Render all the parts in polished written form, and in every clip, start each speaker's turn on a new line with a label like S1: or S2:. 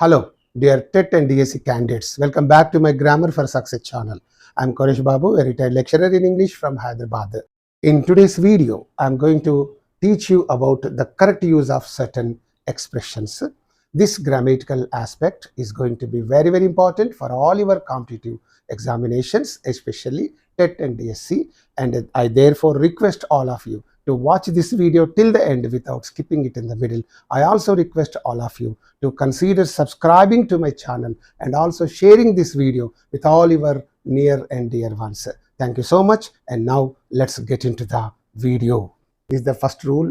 S1: Hello, dear TET and DSC candidates. Welcome back to my Grammar for Success channel. I'm Koresh Babu, a retired lecturer in English from Hyderabad. In today's video, I'm going to teach you about the correct use of certain expressions. This grammatical aspect is going to be very, very important for all your competitive examinations, especially TET and DSC. And I therefore request all of you to watch this video till the end without skipping it in the middle. I also request all of you to consider subscribing to my channel and also sharing this video with all your near and dear ones. Thank you so much, and now let's get into the video. This is the first rule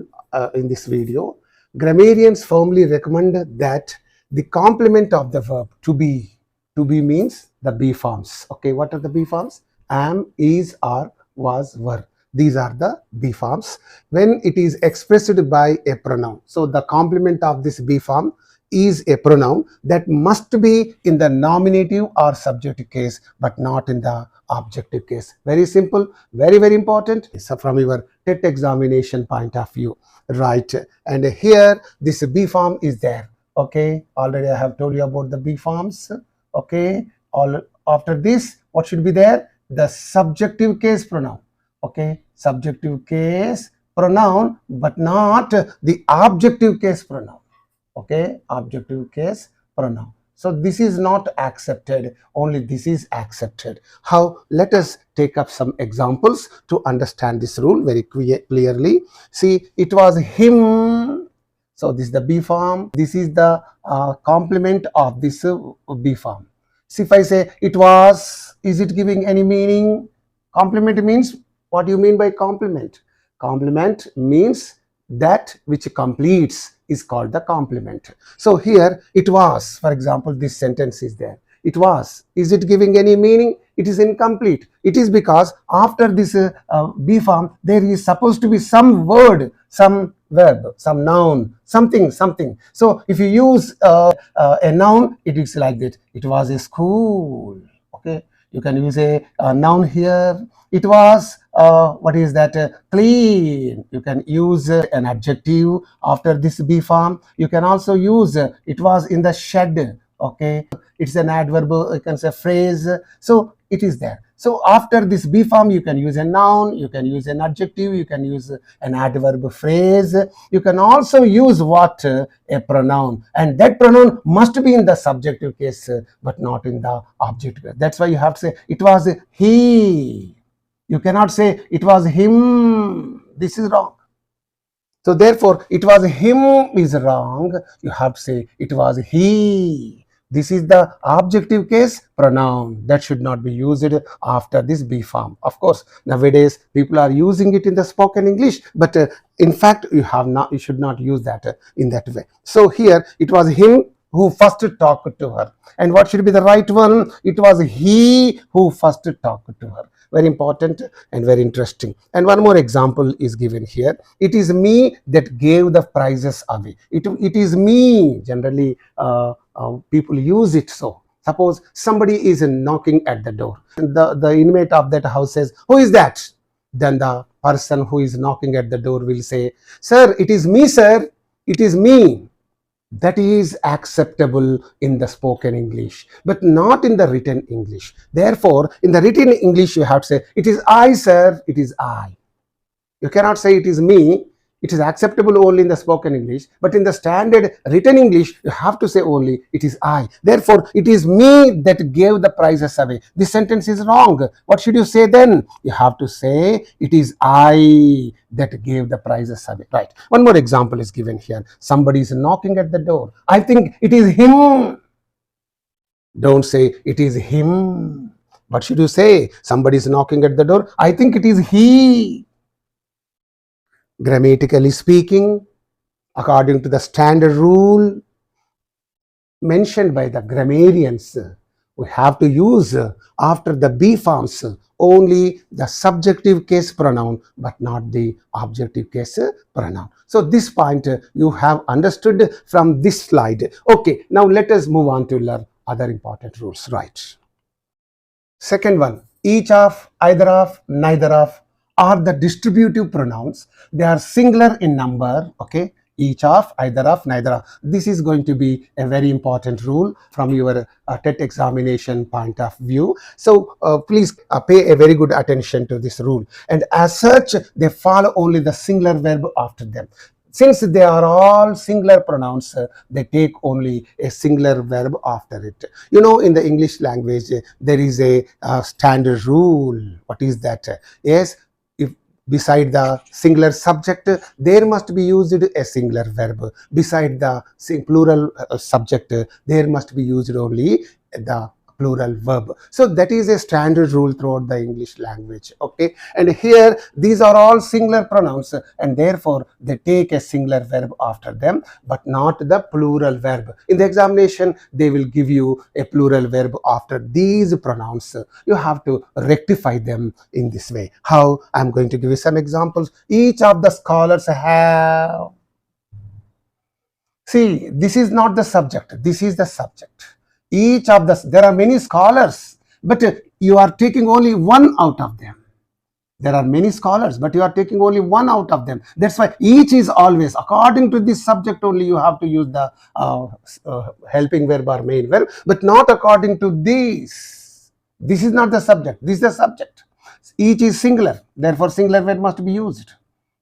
S1: in this video. Grammarians firmly recommend that the complement of the verb to be means the be forms. Okay, what are the be forms? Am, is, are, was, were. These are the be forms when it is expressed by a pronoun. So the complement of this be form is a pronoun that must be in the nominative or subjunctive case, but not in the objective case. Very simple, very, very important. So from your TET examination point of view, right? And here this be form is there. Okay, already I have told you about the be forms. Okay, after this, what should be there? The subjunctive case pronoun. Okay, subjunctive case pronoun, but not the objective case pronoun. Okay, objective case pronoun. So this is not accepted, only this is accepted. How? Let us take up some examples to understand this rule very clearly. See, it was him. So this is the be form. This is the complement of this be form. See, if I say it was, is it giving any meaning? Complement means, what do you mean by complement? Complement means that which completes is called the complement. So here it was, for example, this sentence is there. It was. Is it giving any meaning? It is incomplete. It is because after this be form, there is supposed to be some word, some verb, some noun, something. So if you use a noun, it is like that. It was a school. Okay. You can use a noun here. It was, what is that? Clean. You can use an adjective after this be form. You can also use it was in the shed. Okay, it's an adverb. You can say phrase. So it is there. So after this be form, you can use a noun. You can use an adjective. You can use an adverb phrase. You can also use what? A pronoun, and that pronoun must be in the subjective case, but not in the objective case. That's why you have to say it was he. You cannot say it was him. This is wrong. So therefore, it was him is wrong. You have to say it was he. This is the objective case pronoun that should not be used after this be form. Of course, nowadays people are using it in the spoken English, but in fact, you should not use that in that way. So here it was him who first talked to her. And what should be the right one? It was he who first talked to her. Very important and very interesting. And one more example is given here. It is me that gave the prizes away. It is me. Generally, people use it so. Suppose somebody is knocking at the door. The inmate of that house says, "Who is that?" Then the person who is knocking at the door will say, "Sir, it is me, sir. It is me." That is acceptable in the spoken English, but not in the written English. Therefore, in the written English, you have to say, "It is I, sir. It is I." You cannot say it is me. It is acceptable only in the spoken English, but in the standard written English, you have to say only it is I. Therefore, it is me that gave the prizes away. This sentence is wrong. What should you say then? You have to say it is I that gave the prizes away. Right. One more example is given here. Somebody is knocking at the door. I think it is him. Don't say it is him. What should you say? Somebody is knocking at the door. I think it is he. Grammatically speaking, according to the standard rule mentioned by the grammarians, we have to use after the be forms only the subjunctive case pronoun, but not the objective case pronoun. So this point you have understood from this slide. Okay, now let us move on to learn other important rules. Right. Second one, each of, either of, neither of are the distributive pronouns. They are singular in number. Okay, each of, either of, neither of. This is going to be a very important rule from your TET examination point of view. So please pay a very good attention to this rule. And as such, they follow only the singular verb after them. Since they are all singular pronouns, they take only a singular verb after it. You know, in the English language, there is a standard rule. What is that? Yes, if beside the singular subject, there must be used a singular verb. Beside the plural subject, there must be used only the plural verb. So that is a standard rule throughout the English language. Okay, and here these are all singular pronouns, and therefore they take a singular verb after them, but not the plural verb. In the examination, they will give you a plural verb after these pronouns. You have to rectify them in this way. How? I'm going to give you some examples. Each of the scholars have. See, this is not the subject, this is the subject. Each of the, there are many scholars, but you are taking only one out of them. There are many scholars, but you are taking only one out of them. That's why each is always, according to this subject only, you have to use the helping verb or main verb, but not according to this. This is not the subject, this is the subject. Each is singular, therefore singular verb must be used.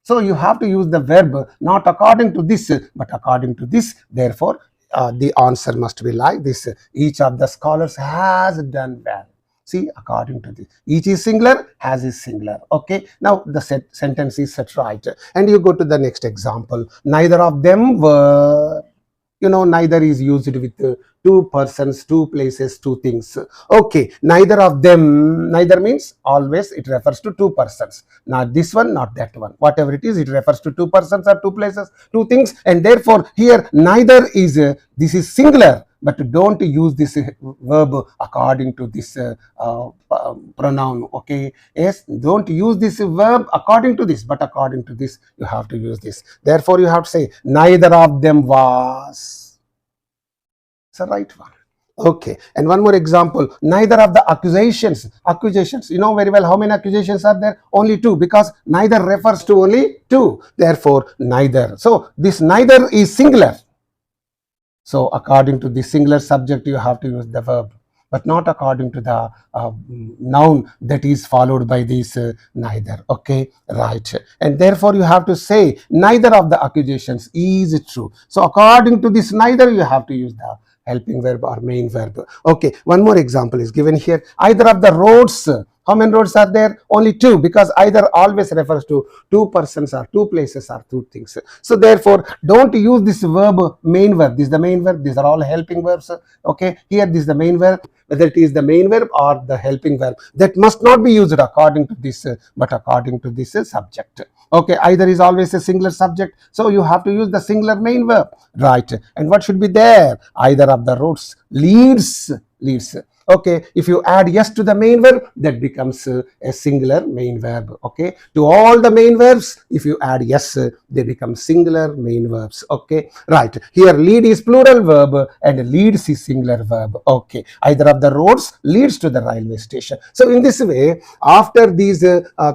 S1: So you have to use the verb not according to this, but according to this. Therefore, the answer must be like this. Each of the scholars has done well. See, according to this, each is singular, has is singular. Okay, now the sentence is set right. And you go to the next example. Neither of them were. You know, neither is used with two persons, two places, two things. Okay, neither of them. Neither means always it refers to two persons. Not this one, not that one. Whatever it is, it refers to two persons or two places, two things. And therefore, here neither is, this is singular. But don't use this verb according to this pronoun. Okay, yes, don't use this verb according to this, but according to this you have to use this. Therefore, you have to say neither of them was. It's the right one. Okay, and one more example. Neither of the accusations. Accusations, you know very well how many accusations are there? Only two, because neither refers to only two. Therefore, neither. So this neither is singular. So according to the singular subject, you have to use the verb, but not according to the noun that is followed by this neither. Okay, right. And therefore, you have to say neither of the accusations is true. So according to this neither, you have to use the helping verb or main verb. Okay, one more example is given here. Either of the roads. How many roads are there? Only two, because either always refers to two persons or two places or two things. So therefore, don't use this verb, main verb. This is the main verb. These are all helping verbs. Okay, here this is the main verb. Whether it is the main verb or the helping verb, that must not be used according to this, but according to this subject. Okay, either is always a singular subject, so you have to use the singular main verb, right? And what should be there? Either of the roads leads. Okay, if you add yes to the main verb, that becomes a singular main verb. Okay, to all the main verbs, if you add yes, they become singular main verbs. Okay, right. Here lead is plural verb and leads is singular verb. Okay, either of the roads leads to the railway station. So in this way, after these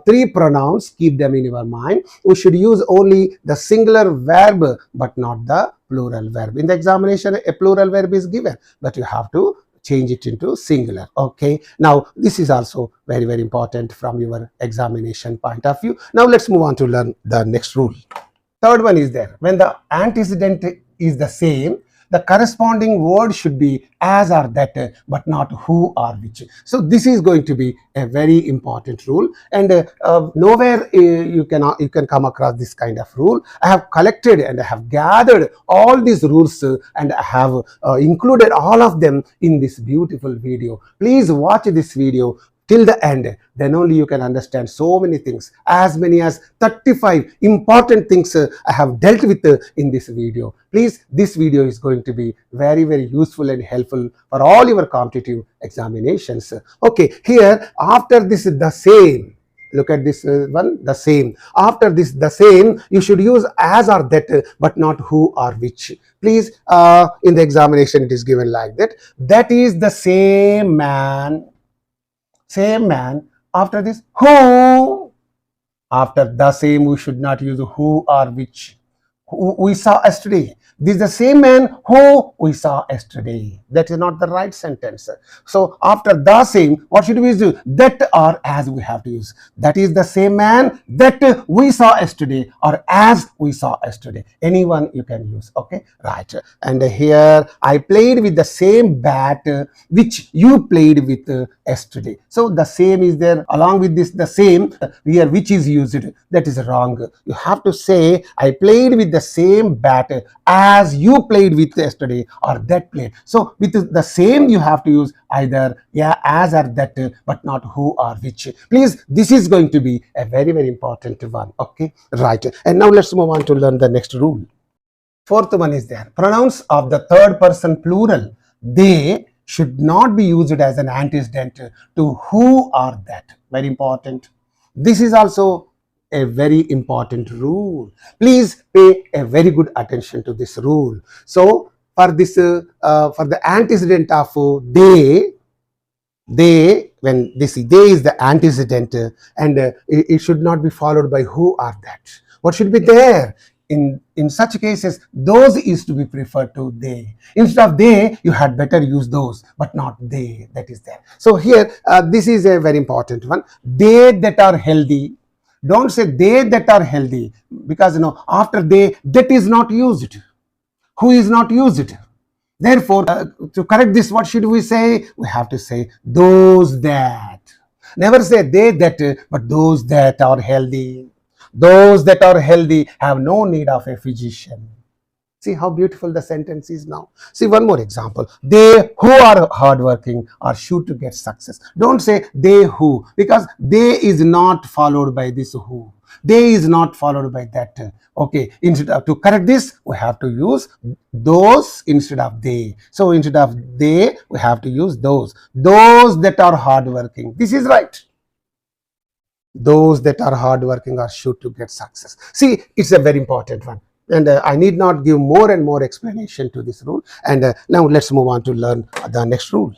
S1: three pronouns, keep them in your mind. We should use only the singular verb, but not the plural verb. In the examination, a plural verb is given, but you have to change it into singular. Okay, now this is also very, very important from your examination point of view. Now let's move on to learn the next rule. Third one is there. When the antecedent is the same, the corresponding word should be as or that, but not who or which. So this is going to be a very important rule, and nowhere you can come across this kind of rule. I have collected and I have gathered all these rules and I have included all of them in this beautiful video. Please watch this video till the end, then only you can understand so many things. As many as 35 important things I have dealt with in this video. Please, this video is going to be very, very useful and helpful for all your competitive examinations. Okay, here after this the same. Look at this one, the same. After this, the same, you should use as or that, but not who or which. Please, in the examination, it is given like that. That is the same man. Same man. After this, who. After the same, we should not use who or which. who we saw yesterday. This is the same man who we saw yesterday. That is not the right sentence. So after the same, what should we do? That or as we have to use. That is the same man that we saw yesterday, or as we saw yesterday. Anyone you can use. Okay, right. And here I played with the same bat which you played with yesterday. So the same is there. Along with this, the same here which is used. That is wrong. You have to say I played with the same bat as you played with yesterday, or that played. So with the same you have to use either as or that, but not who or which. Please, this is going to be a very, very important one. Okay, right. And now let's move on to learn the next rule. Fourth one is there. Pronouns of the third person plural, they should not be used as an antecedent to who or that. Very important. This is also a very important rule. Please pay a very good attention to this rule. So for this, for the antecedent of they, when this they is the antecedent, and it should not be followed by who or that. What should be there? In such cases, those is to be preferred to they. Instead of they, you had better use those, but not they. That is there. So here, this is a very important one. They that are healthy. Don't say they that are healthy, because after they, that is not used. Who is not used? Therefore, to correct this, what should we say? We have to say those that. Never say they that, but those that are healthy. Those that are healthy have no need of a physician. See how beautiful the sentence is now. See one more example. They who are hardworking are sure to get success. Don't say they who, because they is not followed by this who. They is not followed by that. Okay, instead of, to correct this, we have to use those instead of they. So instead of they, we have to use those. Those that are hardworking. This is right. Those that are hardworking are sure to get success. See, it's a very important one. And I need not give more and more explanation to this rule. And now let's move on to learn the next rule.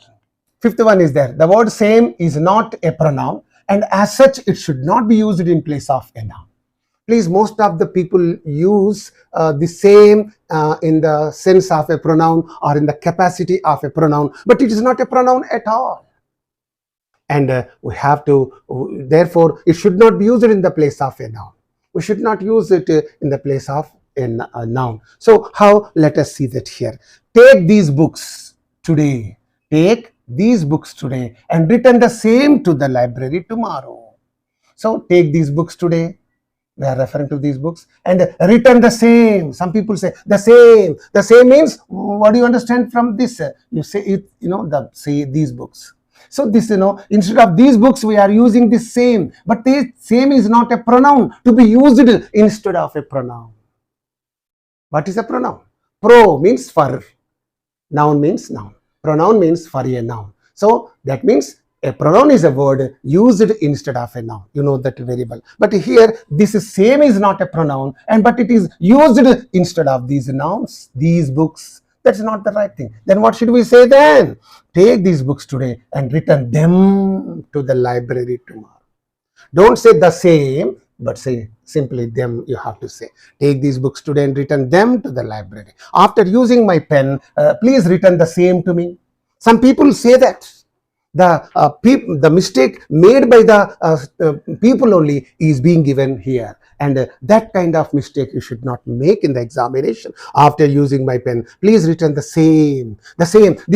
S1: Fifth one is there. The word same is not a pronoun, and as such, it should not be used in place of a noun. Please, most of the people use the same in the sense of a pronoun or in the capacity of a pronoun, but it is not a pronoun at all. And we have to, therefore, it should not be used in the place of a noun. We should not use it in the place of a noun. So how? Let us see that here. Take these books today. Take these books today and return the same to the library tomorrow. So take these books today. We are referring to these books, and return the same. Some people say the same. The same means, what do you understand from this? You say it, say these books. So this, instead of these books, we are using this same. But the same is not a pronoun to be used instead of a pronoun. What is a pronoun? Pro means for. Noun means noun. Pronoun means for a noun. So that means a pronoun is a word used instead of a noun. You know that very well. But here, this same is not a pronoun, but it is used instead of these nouns, these books. That's not the right thing. Then what should we say then? Take these books today and return them to the library tomorrow. Don't say the same, but say simply them. You have to say, take these books today and return them to the library. After using my pen, please return the same to me. Some people say that. The mistake made by the people only is being given here, and that kind of mistake you should not make in the examination. After using my pen, please return the same. The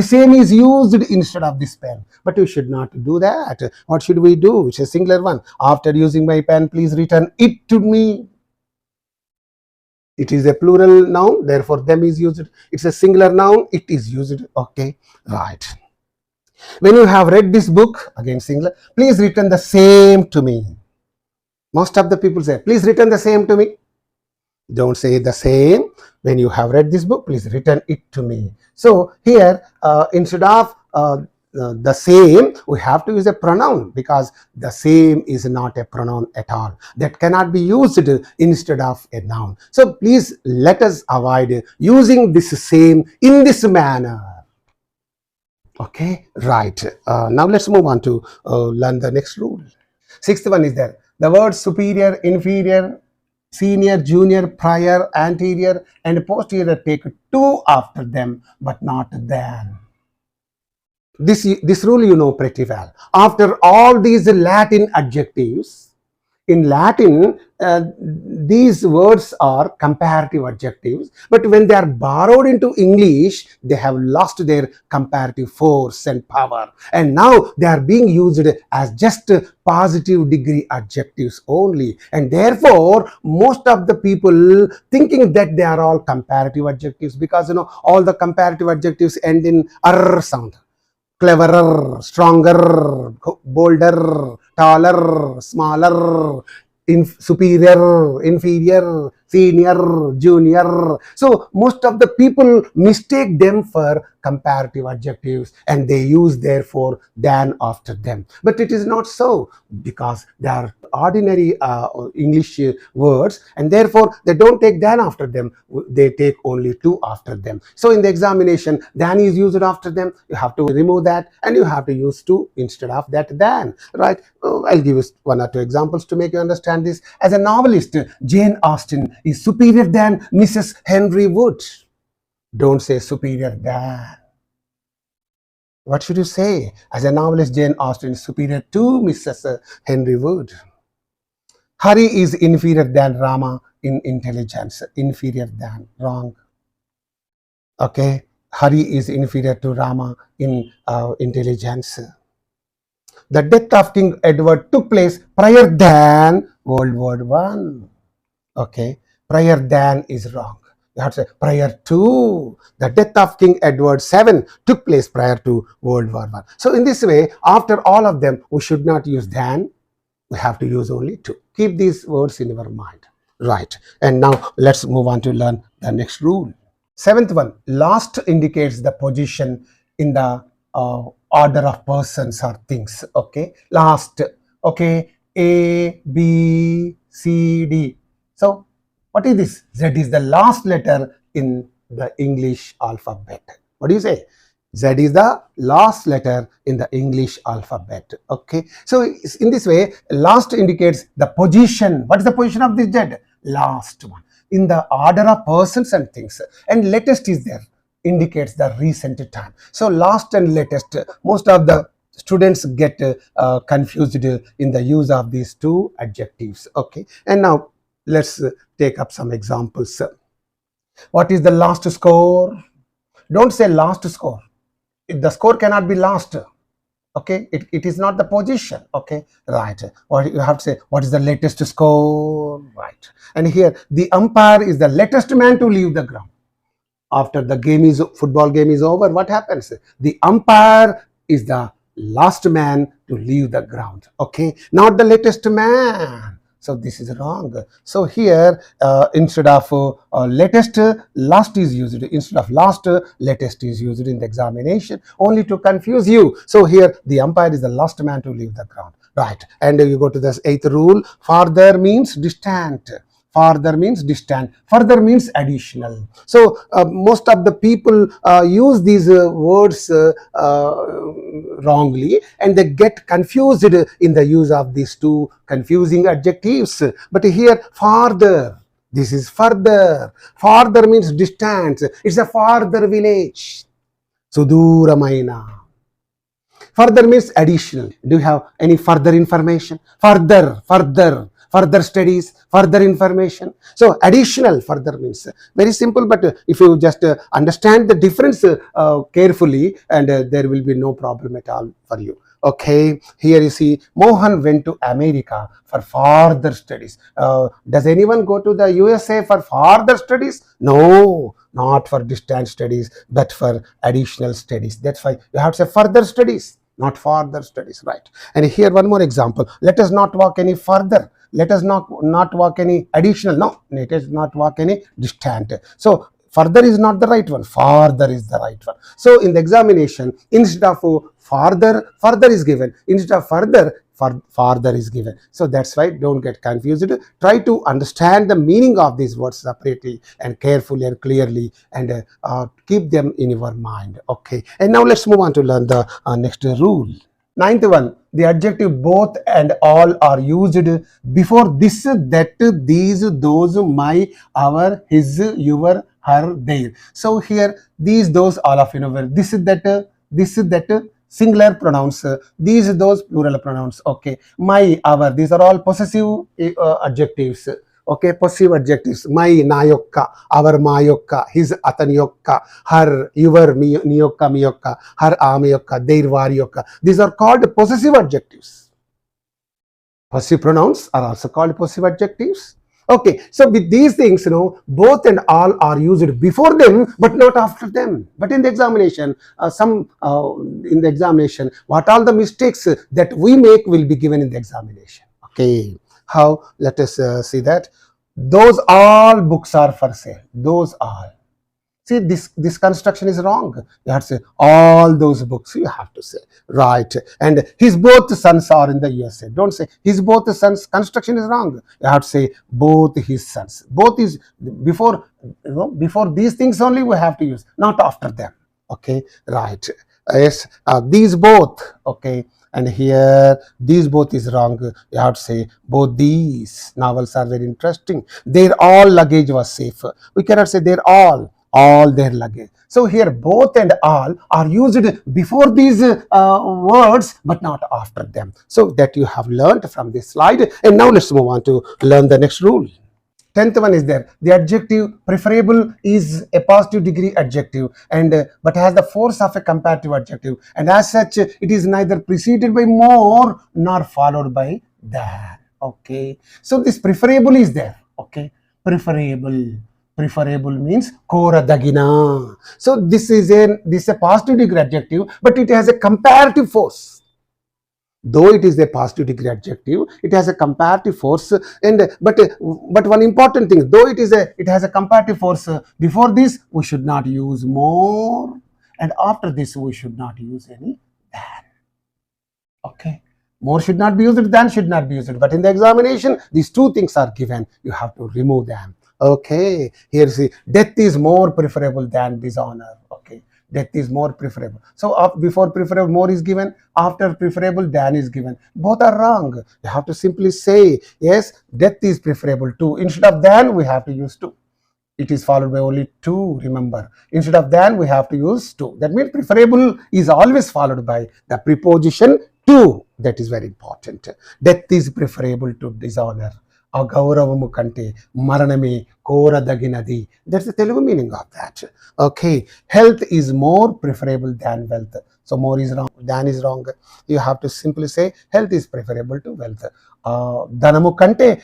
S1: same is used instead of this pen, but you should not do that. What should we do? It's a singular one. After using my pen, please return it to me. It is a plural noun, therefore them is used. It's a singular noun, it is used. Okay, right. When you have read this book, again singular, please return the same to me. Most of the people say, please return the same to me. Don't say the same. When you have read this book, please return it to me. So here, instead of the same, we have to use a pronoun, because the same is not a pronoun at all. That cannot be used instead of a noun. So please let us avoid using this same in this manner. Okay, right. Now let's move on to learn the next rule. Sixth one is there. The word superior, inferior, Senior, junior, prior, anterior, and posterior take to after them, but not than. This rule you know pretty well. After all these Latin adjectives, in Latin, these words are comparative adjectives, but when they are borrowed into English, they have lost their comparative force and power, and now they are being used as just positive degree adjectives only, and therefore most of the people thinking that they are all comparative adjectives, because all the comparative adjectives end in r sound. Cleverer, stronger, bolder, taller, smaller, superior, inferior, senior, junior. So most of the people mistake them for comparative adjectives and they use therefore than after them. But it is not so, because they are ordinary English words, and therefore they don't take than after them, they take only to after them. So in the examination, than is used after them, you have to remove that and you have to use to instead of that than, right? I'll give you one or two examples to make you understand this. As a novelist, Jane Austen is superior than Mrs. Henry Wood. Don't say superior than. What should you say? As a novelist, Jane Austen is superior to Mrs. Henry Wood. Hari is inferior than Rama in intelligence. Inferior than. Wrong. Okay. Hari is inferior to Rama in intelligence. The death of King Edward took place prior than World War I. Okay. Prior than is wrong. You have to say prior to. The death of King Edward VII took place prior to World War I. So in this way, after all of them, we should not use than. We have to use only to. Keep these words in your mind. Right. And now let's move on to learn the next rule. Seventh one, last indicates the position in the order of persons or things. Okay. Last. Okay. A, B, C, D. So what is this? Z is the last letter in the English alphabet. What do you say? Z is the last letter in the English alphabet. Okay. So in this way, last indicates the position. What is the position of this Z? Last one. In the order of persons and things. And latest is there. Indicates the recent time. So last and latest, most of the students get confused in the use of these two adjectives. Okay. And now let's take up some examples. What is the last score? Don't say last score. The score cannot be last. Okay, it is not the position. Okay, right. Or you have to say, what is the latest score? Right. And here, the umpire is the latest man to leave the ground. After the football game is over, what happens? The umpire is the last man to leave the ground. Okay, not the latest man. So this is wrong. So here, instead of latest, last is used. Instead of last, latest is used in the examination, only to confuse you. So here, the umpire is the last man to leave the ground. Right. And you go to this eighth rule. Farther means distant. Farther means distant. Further means additional. So most of the people use these words wrongly, and they get confused in the use of these two confusing adjectives. But here, farther. This is further. Farther means distance. It's a farther village. Suduramaina. Further means additional. Do you have any further information? Further studies, further information. So additional further means very simple, but if you just understand the difference carefully, and there will be no problem at all for you. Okay, here you see Mohan went to America for further studies. Does anyone go to the USA for further studies? No, not for distant studies, but for additional studies. That's why you have to say further studies, not further studies, right? And here one more example. Let us not walk any further. Let us not walk any additional. No, let us not walk any distant. So further is not the right one. Farther is the right one. So in the examination, instead of farther, further is given. Instead of further, farther is given. So that's why don't get confused. Try to understand the meaning of these words separately and carefully and clearly, and keep them in your mind. Okay. And now let's move on to learn the next rule. Ninth one, the adjective both and all are used before this, that, these, those, my, our, his, your, her, their. So here these, those, all of this, that, singular pronouns, these, those, plural pronouns. Okay, my, our, these are all possessive adjectives. Okay, possessive adjectives. My, na yokka, our, ma yokka, his, atani yokka, her, your, నీ యొక్క, మీ యొక్క, her, ఆమె యొక్క, their, వారి యొక్క. These are called possessive adjectives. Possessive pronouns are also called possessive adjectives. Okay, so with these things, both and all are used before them, but not after them. But in the examination, what all the mistakes that we make will be given in the examination. Okay, how? Let us see that. Those all books are for sale. Those all. See, this construction is wrong. You have to say all those books. You have to say, right. And his both sons are in the USA. Don't say his both sons. Construction is wrong. You have to say both his sons. Both is before, before these things only we have to use, not after them. Okay, right. Yes, these both. Okay. And here these both is wrong. You have to say both these novels are very interesting. Their all luggage was safe. We cannot say their all their luggage. So here both and all are used before these words, but not after them. So that you have learned from this slide. And now let's move on to learn the next rule. 10th one is there. The adjective preferable is a positive degree adjective, and but has the force of a comparative adjective, and as such it is neither preceded by more nor followed by than. Okay, so this preferable is there. Okay, preferable means koradagina. So this is a positive degree adjective, but it has a comparative force. Though it is a positive degree adjective, it has a comparative force. And but one important thing, though it has a comparative force, before this we should not use more, and after this we should not use any than. Okay, more should not be used, than should not be used. But in the examination, these two things are given. You have to remove them. Okay, here see, death is more preferable than dishonor. Okay, death is more preferable. So before preferable more is given, after preferable than is given. Both are wrong. You have to simply say, yes, death is preferable to. Instead of than, we have to use to. It is followed by only to, remember. Instead of than, we have to use to. That means preferable is always followed by the preposition to. That is very important. Death is preferable to dishonor. Agauravamu kante maraname koradaginaadi. That's the Telugu meaning of that. Okay, health is more preferable than wealth. So more is wrong, than is wrong. You have to simply say health is preferable to wealth. Dhanamu kante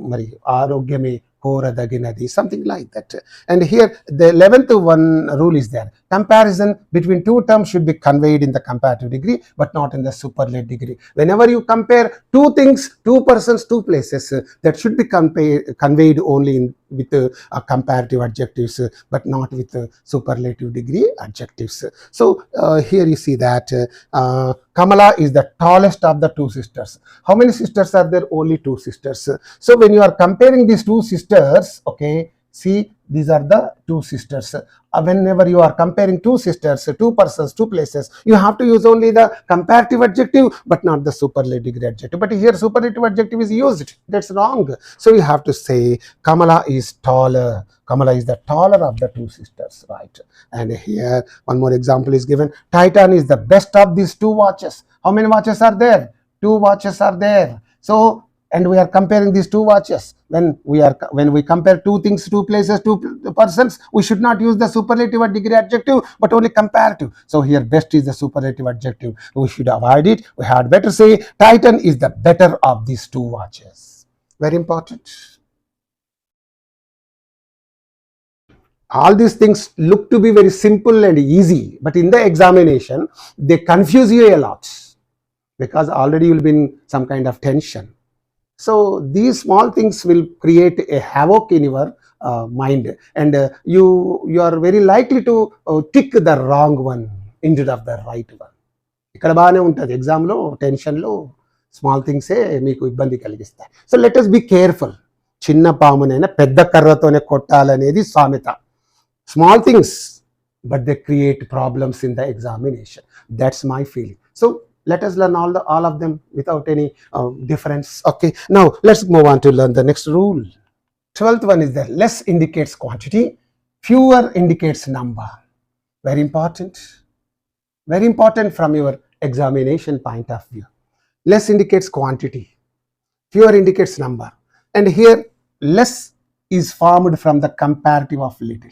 S1: mari arogyame koradaginaadi, something like that. And here the 11th one rule is there. Comparison between two terms should be conveyed in the comparative degree, but not in the superlative degree. Whenever you compare two things, two persons, two places, that should be conveyed only with comparative adjectives, but not with superlative degree adjectives. So here you see that Kamala is the tallest of the two sisters. How many sisters are there? Only two sisters. So when you are comparing these two sisters, okay, see, these are the two sisters. Whenever you are comparing two sisters, two persons, two places, you have to use only the comparative adjective, but not the superlative degree adjective. But here superlative adjective is used. That's wrong. So you have to say Kamala is taller. Kamala is the taller of the two sisters, right? And here one more example is given. Titan is the best of these two watches. How many watches are there? Two watches are there. So, and we are comparing these two watches. When we compare two things, two places, two persons, we should not use the superlative degree adjective, but only comparative. So here best is the superlative adjective. We should avoid it. We had better say Titan is the better of these two watches. Very important. All these things look to be very simple and easy, but in the examination they confuse you a lot, because already you will be in some kind of tension. So these small things will create a havoc in your mind, and you are very likely to tick the wrong one instead of the right one. ఇక్కడ బాగానే ఉంటుంది, ఎగ్జామ్లో టెన్షన్లో small థింగ్సే మీకు ఇబ్బంది కలిగిస్తాయి. So let us be careful. చిన్న పామునైనా పెద్ద కర్రతోనే కొట్టాలనేది సామెత. Small things, but they create problems in the examination. That's my feeling. So Let us learn all of them without any difference. Okay, now let's move on to learn the next rule. 12th one is that less indicates quantity, fewer indicates number. Very important from your examination point of view. Less indicates quantity, fewer indicates number, and here less is formed from the comparative of little.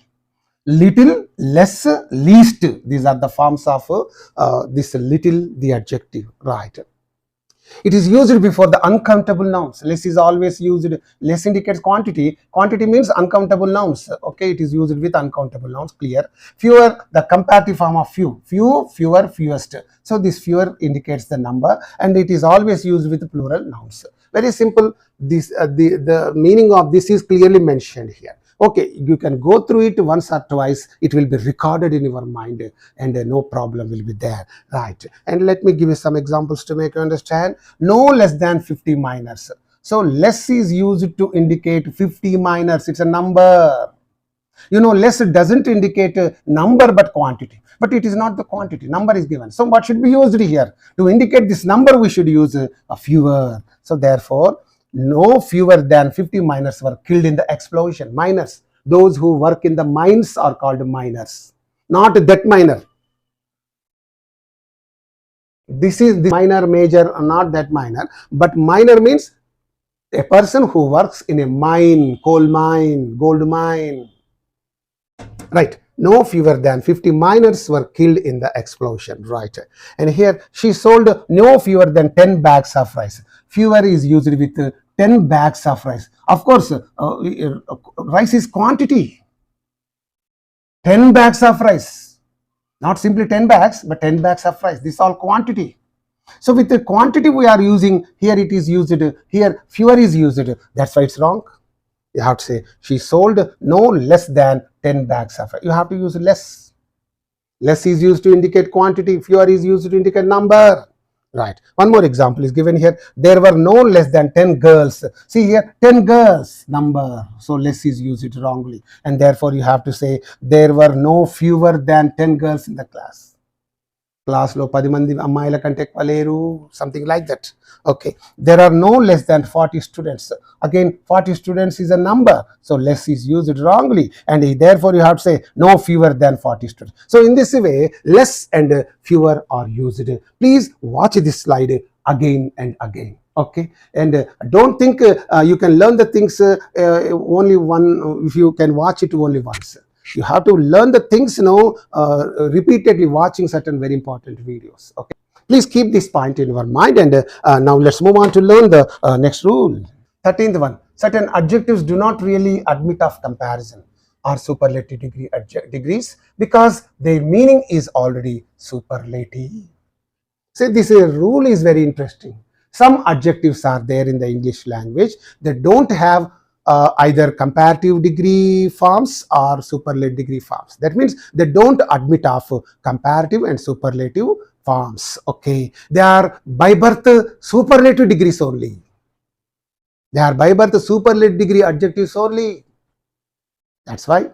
S1: Little, less, least, these are the forms of this little, the adjective, right? It is used before the uncountable nouns. Less is always used. Less indicates quantity. Quantity means uncountable nouns. Okay, it is used with uncountable nouns. Clear. Fewer, the comparative form of few. Few, fewer, fewest. So this fewer indicates the number, and it is always used with plural nouns. Very simple. This the meaning of this is clearly mentioned here. Okay, you can go through it once or twice. It will be recorded in your mind, and no problem will be there, right? And let me give you some examples to make you understand. No less than 50 minors. So less is used to indicate 50 minors. It's a number. You know, less doesn't indicate a number but quantity. But it is not the quantity. Number is given. So what should be used here? To indicate this number, we should use a fewer. So therefore, no fewer than 50 miners were killed in the explosion. Miners, those who work in the mines are called miners, not that miner. This is the minor, major, not that minor, but minor means a person who works in a mine, coal mine, gold mine, right? No fewer than 50 miners were killed in the explosion, right? And here she sold no fewer than 10 bags of rice. Fewer is used with 10 bags of rice. Of course, rice is quantity. 10 bags of rice. Not simply 10 bags, but 10 bags of rice. This is all quantity. So with the quantity we are using, here it is used, here fewer is used. That's why it's wrong. You have to say, she sold no less than 10 bags of rice. You have to use less. Less is used to indicate quantity, fewer is used to indicate number. Right. One more example is given here. There were no less than 10 girls. See here, 10 girls number. So less is used wrongly. And therefore you have to say there were no fewer than 10 girls in the class. Class lo 10 mandi ammayala kante ekkuva leru, something like that. Okay. There are no less than 40 students. Again, 40 students is a number. So less is used wrongly. And therefore you have to say no fewer than 40 students. So in this way, less and fewer are used. Please watch this slide again and again. Okay. And don't think you can learn the things only one, if you can watch it only once. You have to learn the things repeatedly watching certain very important videos. Okay. Please keep this point in your mind, and now let's move on to learn the next rule. 13th one. Certain adjectives do not really admit of comparison or superlative degrees because their meaning is already superlative. See, this rule is very interesting. Some adjectives are there in the English language that don't have either comparative degree forms or superlative degree forms. That means they don't admit of comparative and superlative forms. Okay, they are by birth superlative degrees only. They are by birth superlative degree adjectives only. That's why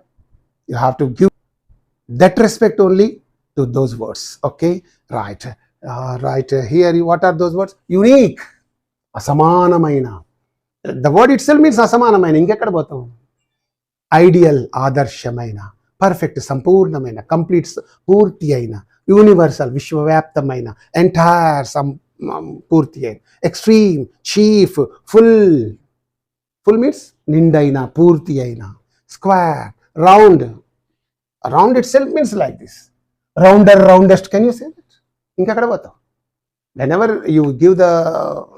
S1: you have to give that respect only to those words. Okay, right. Here, what are those words? Unique, asamanamaina. The word itself means asamanamaina. Ingekkada potam? Ideal, adarshyamaina. Perfect, sampurnamaina. Complete, purti aina. Universal, vishwavyaptamaina. Entire, purti aina. Extreme, chief, full. Full means nindaina, purti aina. Square, round. Round itself means like this. Rounder, roundest. Can you say that? Ingekkada potam? Whenever you give the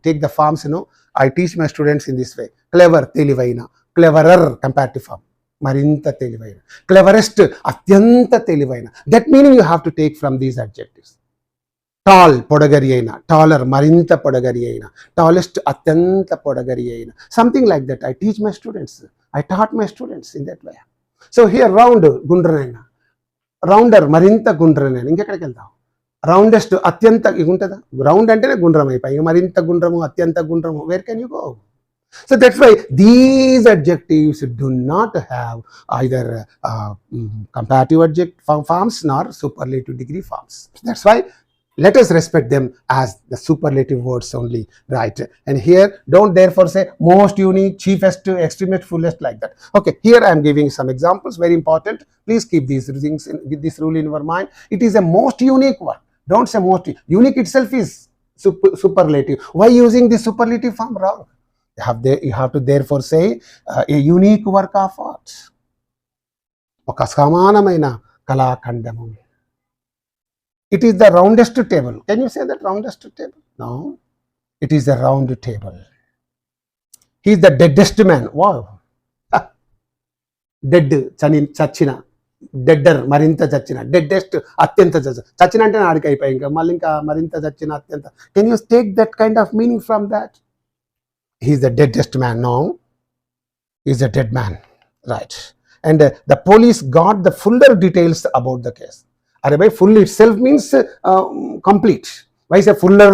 S1: take the forms, I teach my students in this way. Clever, telivaina. Cleverer, comparative form. Marinta telivaina. Cleverest, atyanta telivaina. That meaning you have to take from these adjectives. Tall, podagariyaina. Taller, marinta podagariyaina. Tallest, atyanta podagariyaina. Something like that. I teach my students. I taught my students in that way. So here, round, gundranaina. Rounder, marinta gundranaina. Ingekkadiki veltavu? Roundest, atyanta, round antene gundram ayipayi. Marinta gundramu, atyanta gundramu. Where can you go? So that's why these adjectives do not have either comparative adjective forms nor superlative degree forms. That's why Let us respect them as the superlative words only, right? And here, don't therefore say most unique, chiefest, extremest, fullest, like that. Okay, here I am giving some examples, very important. Please keep these things with this rule in your mind. It is a most unique one. Don't say most unique itself is superlative. Why using the superlative form? Wrong. You have to therefore say a unique work of art. ఒక సమానమైన కళాఖండము. It is the roundest table. Can you say that roundest table? No. It is a round table. He is the deadest man. Wow. Dead, చచ్చిన, డెడ్డర్ మరింత చచ్చిన, డెడ్డెస్ట్ అత్యంత చచ్చిన అంటే నాడికి అయిపోయి ఇంకా మళ్ళీ ఇంకా మరింత చచ్చిన అత్యంత. Can you take that kind of meaning from that? He is the deadest man. No. He is a dead man. Right. And the police got the fuller details about the case. Are by full itself means complete. Why is a fuller?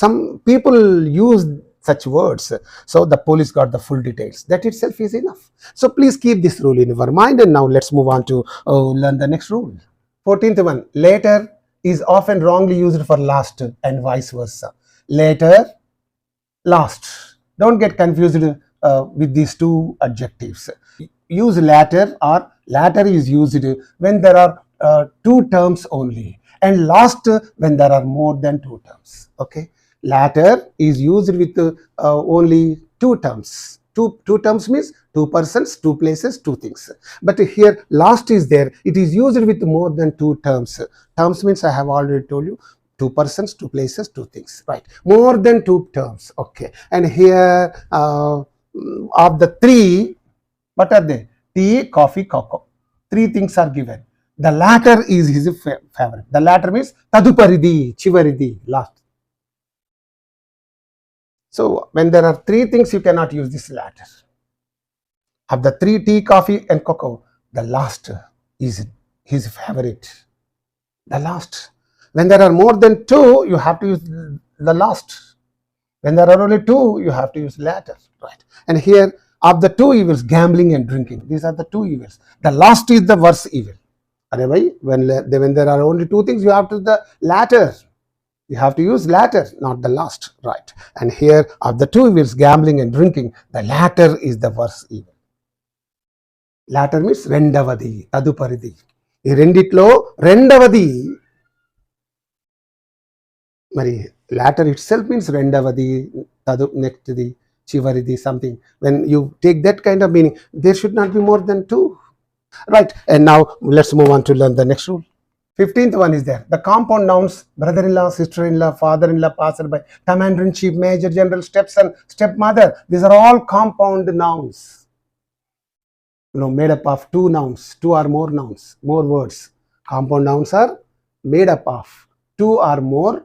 S1: Some people use such words. So the police got the full details. That itself is enough. So please keep this rule in your mind. And now let's move on to learn the next rule. 14th one. Later is often wrongly used for last and vice versa. Later, last. Don't get confused with these two adjectives. Use latter, or latter is used when there are two terms only, and last when there are more than two terms. Okay, latter is used with only two terms. Two terms means two persons, two places, two things. But here last is there. It is used with more than two terms. Terms means I have already told you. Two persons, two places, two things, right? More than two terms. Okay, and here of the three, what are they? Tea, coffee, cocoa. Three things are given. The latter is his favorite. The latter means taduparidi, chivaridi, last. So when there are three things, you cannot use this latter. Of the three, tea, coffee, and cocoa, the last is his favorite. The last. When there are more than two, you have to use the last. When there are only two, you have to use latter, right? And here, of the two evils, gambling and drinking, these are the two evils. The last is the worst evil. When there are only two things, you have to use the latter. You have to use latter, not the last, right? And here, of the two evils, gambling and drinking, the latter is the worst evil. Latter means rendavadi, taduparidi. ఈ రెండిట్లో రెండవది, మరి latter itself means రెండవది, తదు నెక్స్ట్ది, చివరిది, something. When you take that kind of meaning, there should not be more than two, right? And now let's move on to learn the next rule. 15th one is there. The compound nouns brother-in-law, sister-in-law, father-in-law, passerby, commander-in-chief, major general, stepson, stepmother, these are all compound nouns, made up of two nouns, two or more nouns, more words. Compound nouns are made up of two or more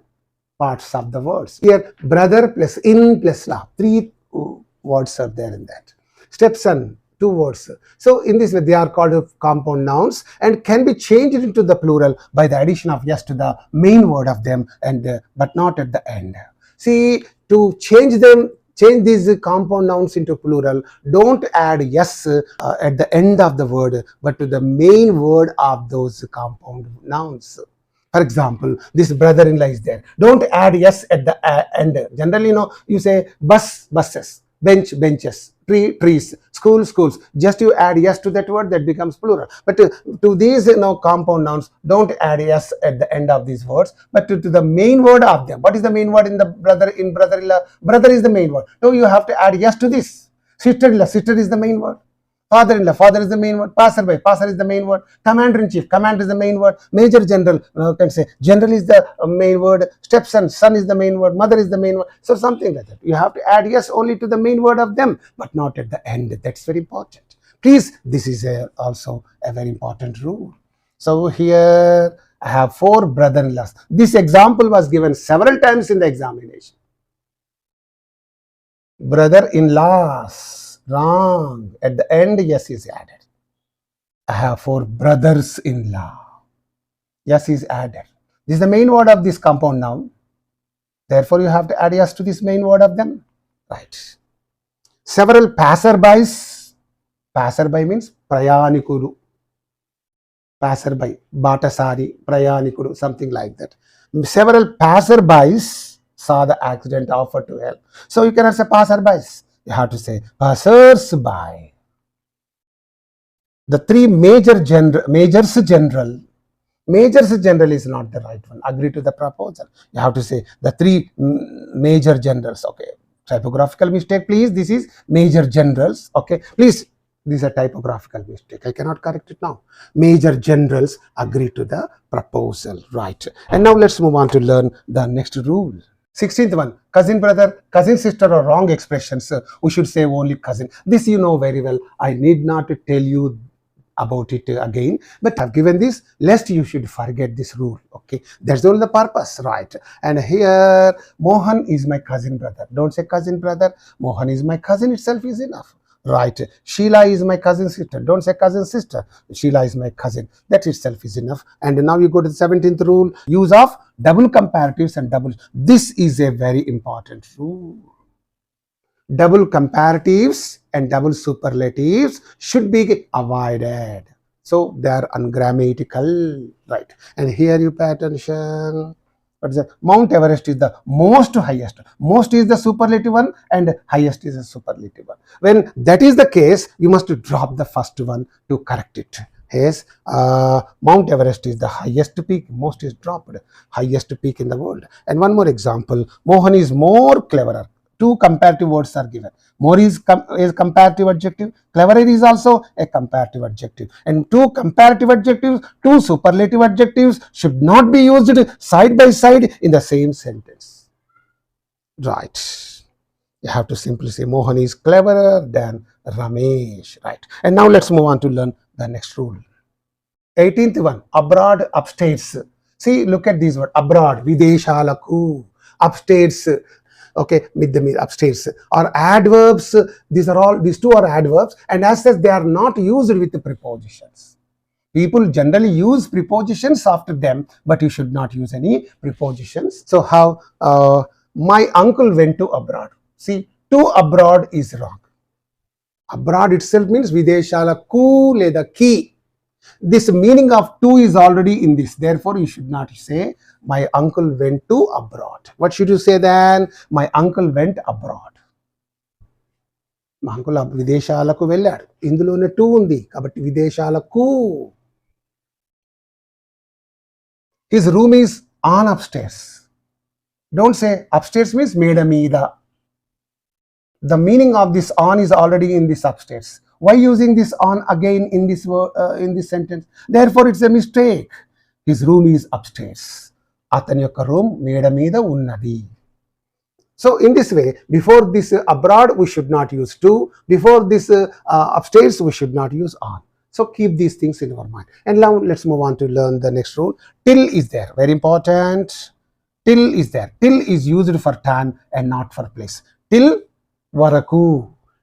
S1: parts of the words. Here, brother plus in plus la, three words are there in that. Stepson, two words. So in this way, they are called compound nouns and can be changed into the plural by the addition of yes to the main word of them, and but not at the end. See, to change these compound nouns into plural, don't add yes at the end of the word, but to the main word of those compound nouns. For example, this brother-in-law is there. Don't add yes at the end. Generally, you say bus, buses, bench, benches, tree, trees, school, schools. Just you add yes to that word, that becomes plural. But to these compound nouns, don't add yes at the end of these words, but to the main word of them. What is the main word in the brother-in-law? Brother is the main word. So you have to add yes to this. Sister-in-law, sister is the main word. Father-in-law, father is the main word. Passerby, passer is the main word. Commander-in-chief, commander is the main word. Major general, can say general is the main word. Stepson, son is the main word. Mother is the main word. So something like that. You have to add yes only to the main word of them, but not at the end. That's very important. Please, this is also a very important rule. So here I have four brother-in-laws. This example was given several times in the examination. Brother-in-laws. Wrong. At the end, yes is added. I have four brothers-in-law. Yes is added. This is the main word of this compound noun. Therefore, you have to add yes to this main word of them. Right. Several passerbys. Passerby means prayanikulu. passerby, batasari, prayanikudu, something like that. Several passerbys saw the accident, offered to help. So you cannot say passerbys, you have to say passersby. The three majors general is not the right one. Agree to the proposal. You have to say the three major generals. Okay, typographical mistake, please. This is major generals. Okay, please. This is a typographical mistake. I cannot correct it now. Major generals agree to the proposal. Right. And now let's move on to learn the next rule. 16th one, cousin brother, cousin sister are wrong expressions. We should say only cousin. This you know very well. I need not tell you about it again, but I've given this lest you should forget this rule. Okay, that's only the purpose, right? And here Mohan is my cousin brother. Don't say cousin brother. Mohan is my cousin itself is enough, right? Sheila is my cousin sister. Don't say cousin sister. Sheila is my cousin. That itself is enough. And now you go to the 17th rule, use of double comparatives and double. This is a very important rule. Double comparatives and double superlatives should be avoided. So they are ungrammatical, right? And here you pay attention. What is that? Mount Everest is the most highest. Most is the superlative one and highest is the superlative one. When that is the case, you must drop the first one to correct it. Yes, Mount Everest is the highest peak, most is dropped, highest peak in the world. And one more example, Mohan is more cleverer. Two comparative words are given. More is comparative adjective. Cleverer is also a comparative adjective. And two comparative adjectives, two superlative adjectives should not be used side by side in the same sentence. Right. You have to simply say Mohan is cleverer than Ramesh. Right. And now let's move on to learn the next rule. 18th one, abroad, upstates. See, look at this word, abroad, videshalaku, upstates. Okay, mid the upstairs or adverbs. These two are adverbs, and as such they are not used with the prepositions. People generally use prepositions after them, but you should not use any prepositions. So how my uncle went to abroad. See, to abroad is wrong. Abroad itself means videshalaku leda ki. This meaning of to is already in this. Therefore, you should not say my uncle went to abroad. What should you say then? My uncle went abroad. మా uncle విదేశాలకు వెళ్ళాడు. ఇందులోనే to ఉంది కాబట్టి విదేశాలకు. His room is on upstairs. Don't say upstairs means మేడ మీద. The meaning of this on is already in this upstairs. Why using this on again in this sentence? Therefore, it's a mistake. His room is upstairs. Atani yokka room meda meeda unnadi. So in this way, before this abroad, we should not use to. Before this upstairs, we should not use on. So keep these things in our mind. And now let's move on to learn the next rule. Till is there. Very important. Till is there. Till is used for time and not for place. Till varaku.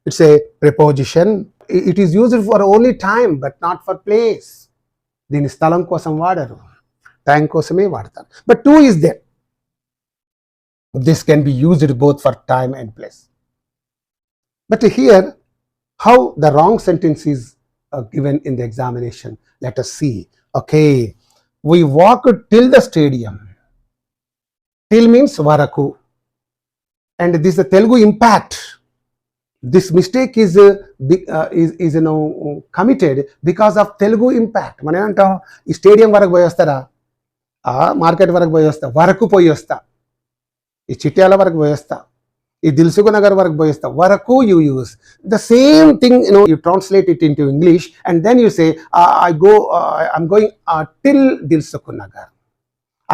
S1: It's a preposition. It is used for only time but not for place. దీని స్థలం కోసం వాడరు, time కోసమే వాడతారు. But to is there. This can be used both for time and place. But here, how the wrong sentence is given in the examination. Let us see. Okay, we walked till the stadium. Till means varaku, and this is the Telugu impact. This mistake is committed because of Telugu impact. మనం ఏమంటాం, ఈ stadium వరకు పోయి వస్తారా, market వరకు పోయి వస్తా, వరకు పోయి వస్తా, ఈ చిట్యాల వరకు పోయి వస్తా, ఈ దిల్సుఖ్ నగర్ వరకు పోయి వస్తా, వరకు you use the same thing, you translate it into English and then you say I'm going till Dilsukh Nagar,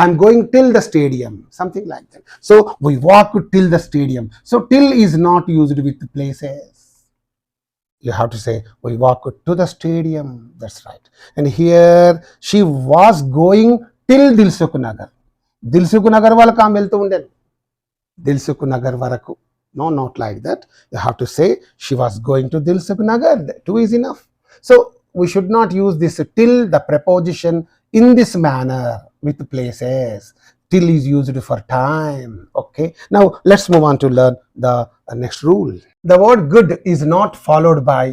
S1: I'm going till the stadium, something like that. So we walk till the stadium. So till is not used with places. You have to say we walk to the stadium. That's right. And here she was going till Dilsukh Nagar. Dilsukh Nagar varaku aame veltu undenu. Dilsukh Nagar varaku. No, not like that. You have to say she was going to Dilsukh Nagar. Two is enough. So we should not use this till, the preposition, in this manner with places. Till is used for time. Okay, now let's move on to learn the next rule. The word good is not followed by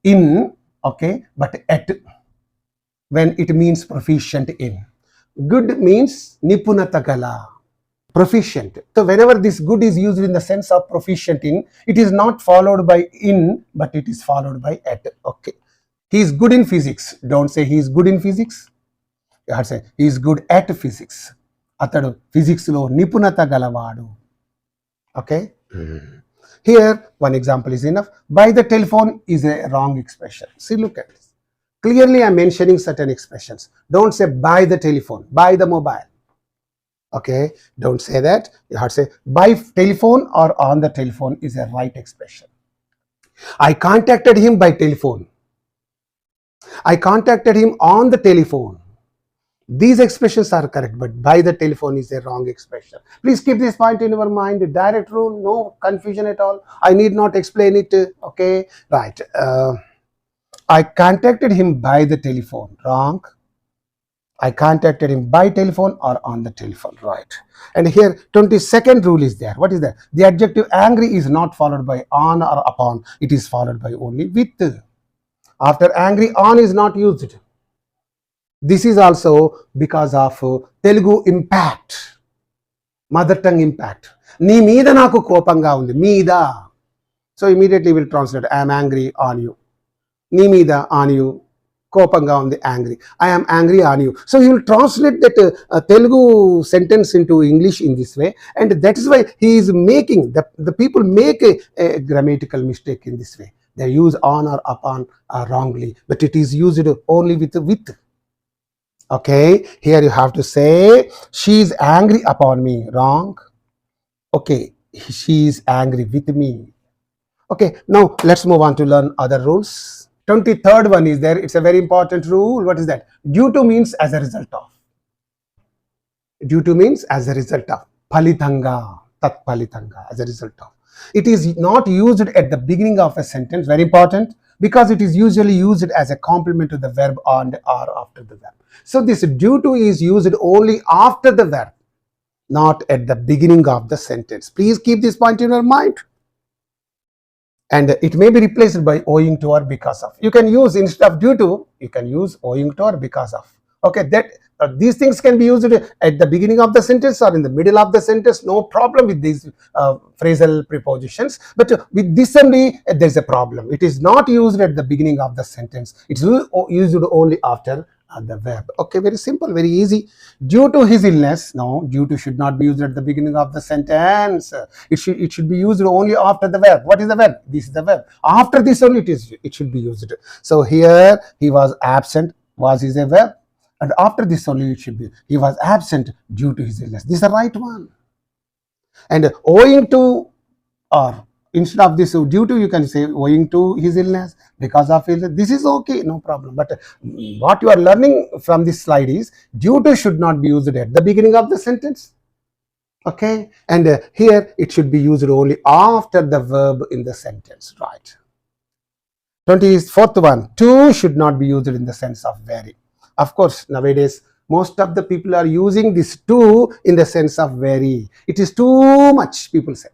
S1: in, okay, but at. when it means proficient in. Good means nipunata gala, proficient. So whenever this good is used in the sense of proficient in, it is not followed by in, but it is followed by at. Okay. He is good in physics. Don't say he is good in physics. You have to say he is good at physics. Atadu physics lo nipunata galavadu. Okay. Here one example is enough. By the telephone is a wrong expression. See, look at this. Clearly I am mentioning certain expressions. Don't say by the telephone, by the mobile. Okay, don't say that. You have to say by telephone or on the telephone is a right expression. I contacted him by telephone. I contacted him on the telephone. These expressions are correct, but by the telephone is a wrong expression. Please keep this point in your mind. Direct rule, no confusion at all. I need not explain it. Okay, right. I contacted him by the telephone. Wrong. I contacted him by telephone or on the telephone. Right. And here 22nd rule is there. What is that? The adjective angry is not followed by on or upon. It is followed by only with. After angry, on is not used. This is also because of Telugu impact, mother tongue impact. Nee meeda naku kopanga undi. Meeda. So immediately we'll translate. I am angry on you. Nee meeda on you. Kopanga undi, angry. I am angry on you. So you will translate that Telugu sentence into English in this way, and that is why he is making the people make a grammatical mistake in this way. They use on or upon wrongly, but it is used only with. Okay, here you have to say she is angry upon me. Wrong. Okay, she is angry with me. Okay, now let's move on to learn other rules. 23rd one is there. It's a very important rule. What is that? Due to means as a result of. Due to means as a result of. Palitanga, tat palitanga, as a result of. It is not used at the beginning of a sentence. Very important, because it is usually used as a complement to the verb and or after the verb. So this due to is used only after the verb, not at the beginning of the sentence. Please keep this point in your mind. And it may be replaced by owing to or because of. You can use, instead of due to, you can use owing to or because of. Okay, that these things can be used at the beginning of the sentence or in the middle of the sentence. No problem with these phrasal prepositions. But with this only, there is a problem. It is not used at the beginning of the sentence. It's used only after the verb. Okay, very simple, very easy. Due to his illness. No, due to should not be used at the beginning of the sentence. It should be used only after the verb. What is the verb? This is the verb. After this only it should be used. So here he was absent. Was is a verb, and after this only it should be he was absent due to his illness. This is the right one. And owing to, or instead of this due to, you can say owing to his illness, because of illness. This is okay, no problem. But what you are learning from this slide is due to should not be used at the beginning of the sentence. Okay, and here it should be used only after the verb in the sentence. Right. 24th one, to should not be used in the sense of very. Of course, nowadays most of the people are using this to in the sense of very. It is too much, people say.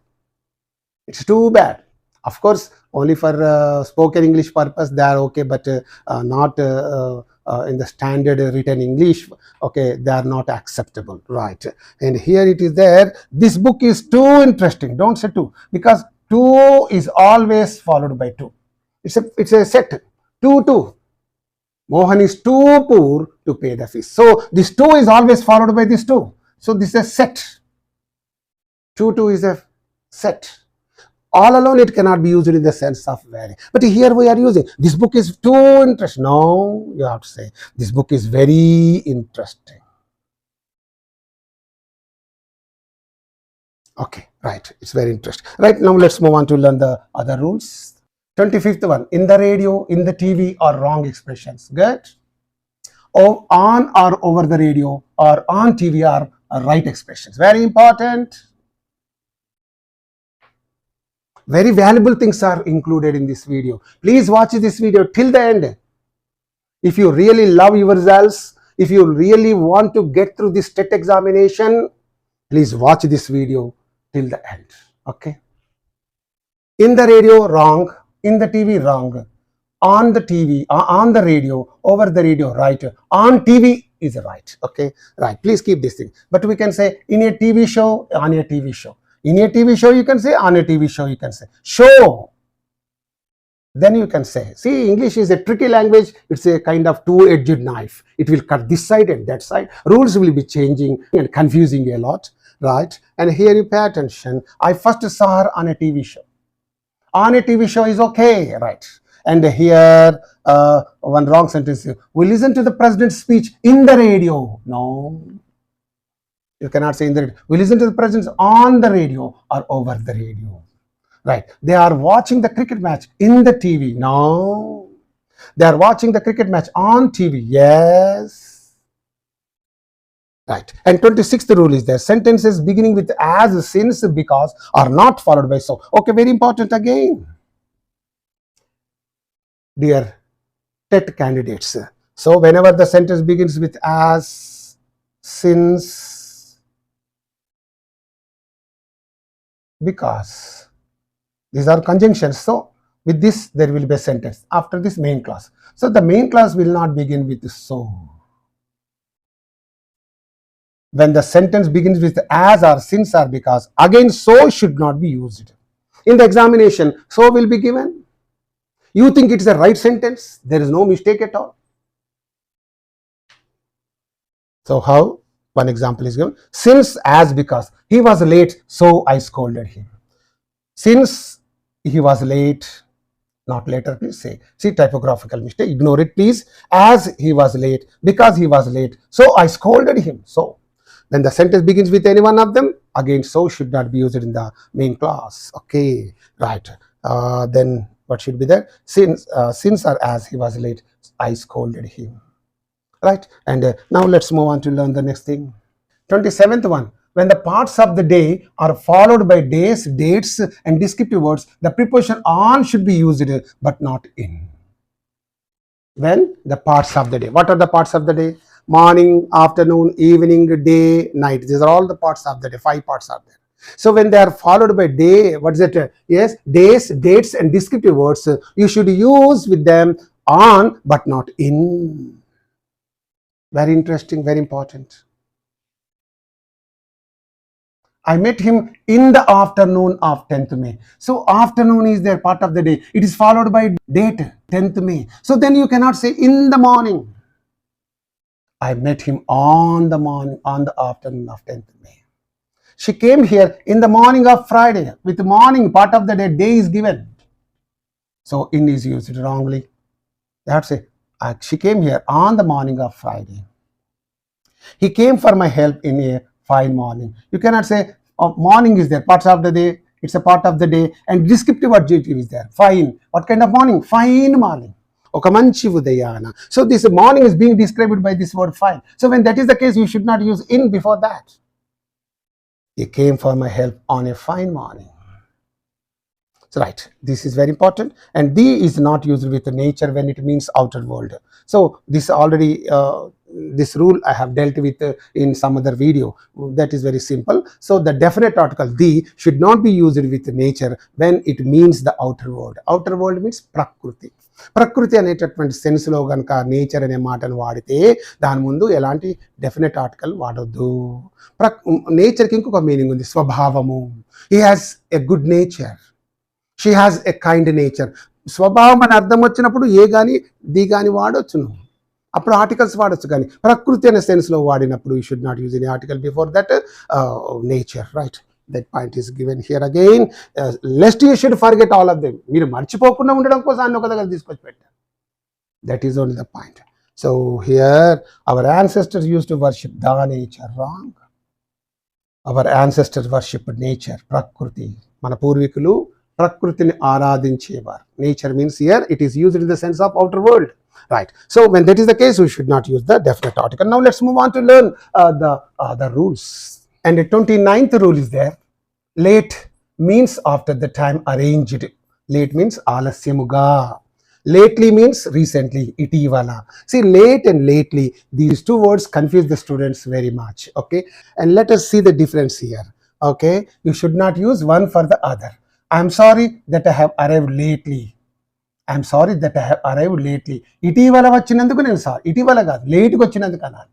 S1: It's too bad. Of course, only for spoken English purpose they are okay, but not in the standard written English. Okay, they are not acceptable. Right. And here it is there. This book is too interesting. Don't say too, because too is always followed by to. It's a set. Too. Mohan is too poor to pay the fees. So this too is always followed by this too. So this is a set. Too is a set. All alone it cannot be used in the sense of very. But here we are using this book is too interesting. No, you have to say this book is very interesting. Okay, right. It's very interesting. Right, now let's move on to learn the other rules. 25th one, in the radio, in the TV are wrong expressions. Good. Oh, on or over the radio or on TV are right expressions. Very important. Very valuable things are included in this video. Please watch this video till the end. If you really love your results, if you really want to get through this TET examination, please watch this video till the end. Okay. In the radio, wrong. In the TV, wrong. on the TV, on the radio, over the radio, right? On TV is right, okay? Right, please keep this thing. But we can say in a TV show, on a TV show. In a TV show, you can say, on a TV show, you can say. Show, then you can say. See, English is a tricky language. It's a kind of two-edged knife. It will cut this side and that side. Rules will be changing and confusing a lot, right? And here you pay attention. I first saw her on a TV show. On a TV show is okay, right? And here, one wrong sentence. We listen to the president's speech in the radio. No, you cannot say in the radio. We listen to the president on the radio or over the radio. Right. They are watching the cricket match in the TV. No. They are watching the cricket match on TV. Yes. Right. And 26th rule is there. Sentences beginning with as, since, because are not followed by so. Okay, very important again. Dear TET candidates. So whenever the sentence begins with as, since, because, these are conjunctions. So with this there will be a sentence after this main clause. So the main clause will not begin with so. When the sentence begins with as or since or because, again so should not be used. In the examination, so will be given. You think it's the right sentence, there is no mistake at all. So how? One example is given. Since, as, because. He was late, so I scolded him. Since he was late, not later, please say. See, typographical mistake, ignore it please. As he was late, because he was late, so I scolded him. So then the sentence begins with any one of them, again so should not be used in the main clause. Okay, right. Then what should be there? Since or as he was late, I scolded him. Right. And now let's move on to learn the next thing. 27th one. When the parts of the day are followed by days, dates and descriptive words, the preposition on should be used but not in. When the parts of the day. What are the parts of the day? Morning, afternoon, evening, day, night. These are all the parts of the day. 5 parts are there. So when they are followed by day, what is it? Yes, days, dates and descriptive words, you should use with them on but not in. Very interesting, very important. I met him in the afternoon of 10th May. So afternoon is their part of the day. It is followed by date, 10th May. So then you cannot say in the morning. I met him on the morning, on the afternoon of 10th May. She came here in the morning of Friday. With the morning, part of the day is given. So in is used wrongly. That's it. She came here on the morning of Friday. He came for my help in a fine morning. You cannot say morning is there, parts of the day, it's a part of the day, and descriptive adjective is there. Fine. What kind of morning? Fine morning. Oka manchi udayana. So this morning is being described by this word fine. So when that is the case, you should not use in before that. He came for my help on a fine morning. So right, this is very important. And the is not used with nature when it means outer world. So this already this rule I have dealt with in some other video. That is very simple. So the definite article the should not be used with nature when it means the outer world. Outer world means prakruti. ప్రకృతి అనేటటువంటి సెన్స్లో కనుక nature అనే మాటను వాడితే దాని ముందు ఎలాంటి definite article వాడొద్దు. నేచర్కి ఇంకొక మీనింగ్ ఉంది, స్వభావము. He has a good nature, she has a kind nature. స్వభావం అని అర్థం వచ్చినప్పుడు ఏ కానీ ది కానీ వాడొచ్చు, నువ్వు అప్పుడు ఆర్టికల్స్ వాడచ్చు. కానీ ప్రకృతి అనే సెన్స్లో వాడినప్పుడు you should not use any article before that nature. Right, that point is given here again, lest you should forget all of them. మీరు మర్చిపోకుండా ఉండడం కోసం అన్న ఒక దగ్గర తీసుకొచ్చి పెట్టారు. That is only the point. So here our ancestors used to worship the nature. Wrong. Our ancestors worship nature, prakriti. మన పూర్వీకులు ప్రకృతిని ఆరాధించేవారు. Nature means here it is used in the sense of outer world. Right. So when that is the case, we should not use the definite article. Now let's move on to learn the rules. And the 29th rule is there. Late means after the time arranged. Late means alasyamuga. Lately means recently, itivala. See, late and lately, these two words confuse the students very much. Okay. And let us see the difference here. Okay. You should not use one for the other. I am sorry that I have arrived lately. I'm sorry that I have arrived lately. ఇటీవల వచ్చినందుకు నేను sorry. ఇటీవల కాదు, లేట్గా వచ్చినందుకు అనాలి.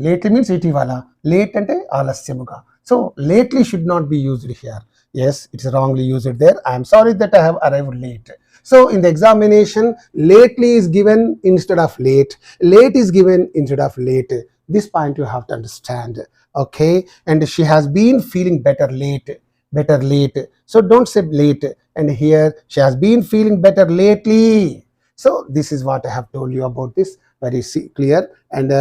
S1: Lately means ఇటీవల, late అంటే ఆలస్యముగా. So lately should not be used here. Yes, it's wrongly used there. I am sorry that I have arrived late. So in the examination, lately is given instead of late. Late is given instead of late. This point you have to understand. Okay, and she has been feeling better late. Better late. So don't say late. And here she has been feeling better lately. So this is what I have told you about this. Very clear. And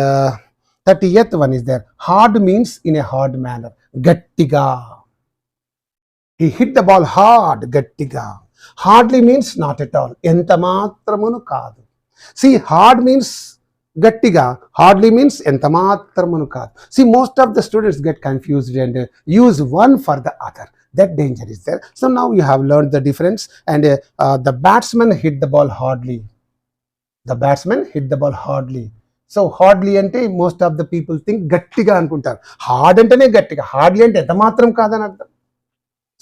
S1: 30th one is there. Hard means in a hard manner. Gattiga. He hit the ball hard, గట్టిగా. Hardly means not at all. ఎంత మాత్రమును కాదు. See, hard means గట్టిగా. Hardly means ఎంత మాత్రమును కాదు. See, most of the students get confused and use one for the other. That danger is there. So now you have learned the difference. And the batsman hit the ball hardly. The batsman hit the ball hardly. So hardly అంటే most of the people think గట్టిగా అనుకుంటారు. Hard అంటేనే గట్టిగా. Hardly అంటే ఎంత మాత్రం కాదని అర్థం.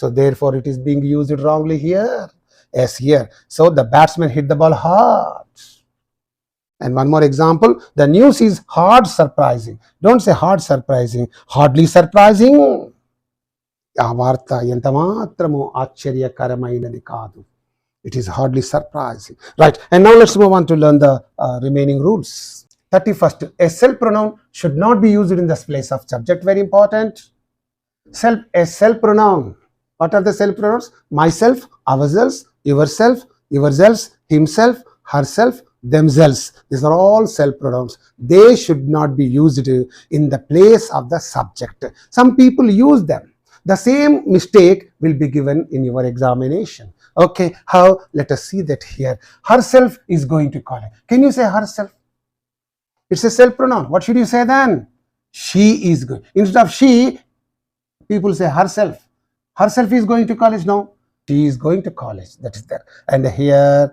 S1: So therefore it is being used wrongly here. Yes, here. So the batsman hit the ball hard. And one more example. The news is hard surprising. Don't say hard surprising. Hardly surprising. ఆ వార్త ఎంత మాత్రము ఆశ్చర్యకరమైనది కాదు. It is hardly surprising. Right. And now let's move on to learn the remaining rules. 31st. A self pronoun should not be used in the place of subject. Very important. A self pronoun. What are the self pronouns? Myself, ourselves, yourself, yourselves, himself, herself, themselves. These are all self pronouns. They should not be used in the place of the subject. Some people use them. The same mistake will be given in your examination. Okay, how? Let us see that here. Herself is going to college. Can you say herself? It's a self pronoun. What should you say then? She is going. Instead of she, people say herself. Herself is going to college now. She is going to college. That is there. And here,